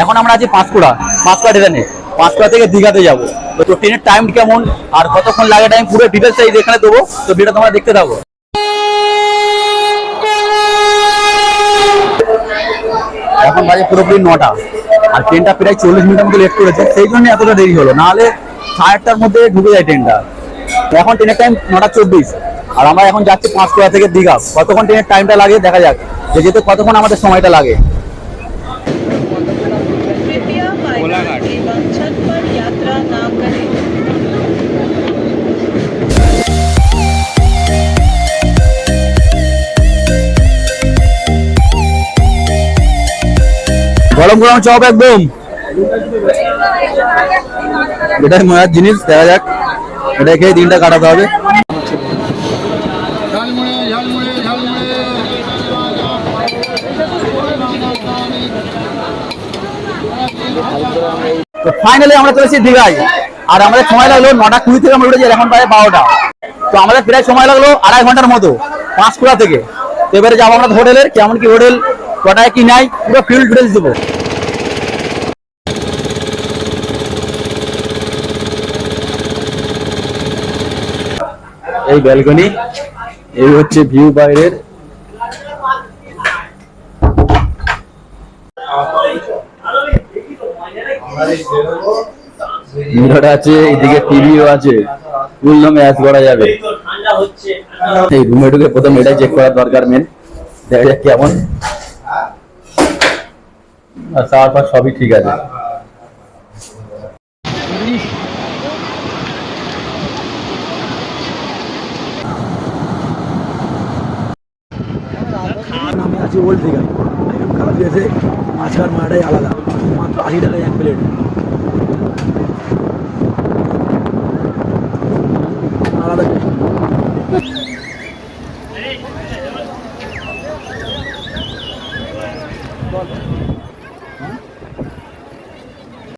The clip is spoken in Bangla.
এখন আমরা আছি পাঁশকুড়া ট্রেনে। পাঁশকুড়া থেকে দীঘাতে যাবো। তো ট্রেনের টাইম কেমন আর কতক্ষণ লাগে টাইম পুরো ডিটেলস এখানে দেবো। তো ভিডিও তোমরা দেখতে থাকো। এখন বাজে পুরোপুরি 9টা আর ট্রেনটা প্রায় 40 মিনিটের মতো লেট করেছে, সেই জন্য এতটা দেরি হলো, নাহলে 8:30টার মধ্যে ঢুকে যায় ট্রেনটা। এখন ট্রেনের টাইম 9:24 আর আমরা এখন যাচ্ছি পাঁশকুড়া থেকে দীঘা। কতক্ষণ ট্রেনের টাইমটা লাগে দেখা যাক, যে যেতে কতক্ষণ আমাদের সময়টা লাগে। গরম গরম চপ একদম, এটাই মজার জিনিস। দেখা যাক, এটা খেয়ে দিনটা কাটাতে হবে। তো ফাইনালি আমরা চলেছি দীঘায়, আর আমাদের সময় লাগলো 9:20 থেকে আমরা উঠেছি, এখন প্রায় 12টা। তো আমাদের প্রায় সময় লাগলো 2.5 ঘন্টার মতো পাঁশকুড়া থেকে। তো এবারে যাবো আমরা হোটেলের, কেমন কি হোটেল, কটায় কি নাই, পুরো ফিল্ড ডিটেলস দেবো। এই ব্যালকনি, এই হচ্ছে ভিউ বাইরের। মিরর আছে, এইদিকে টিভিও আছে, ফুল ম্যাচ করা যাবে। এই রুমে ঢুকে প্রথম এটাই চেক করার দরকার মেন, দেখা যাক কেমন। তারপর সবই ঠিক আছে। নামে আছি ওল্ড দীঘায়। খাওয়া দিয়েছে মাছ আর মাটাই আলাদা, মাত্র 80 টাকায় 1 প্লেট। আলাদা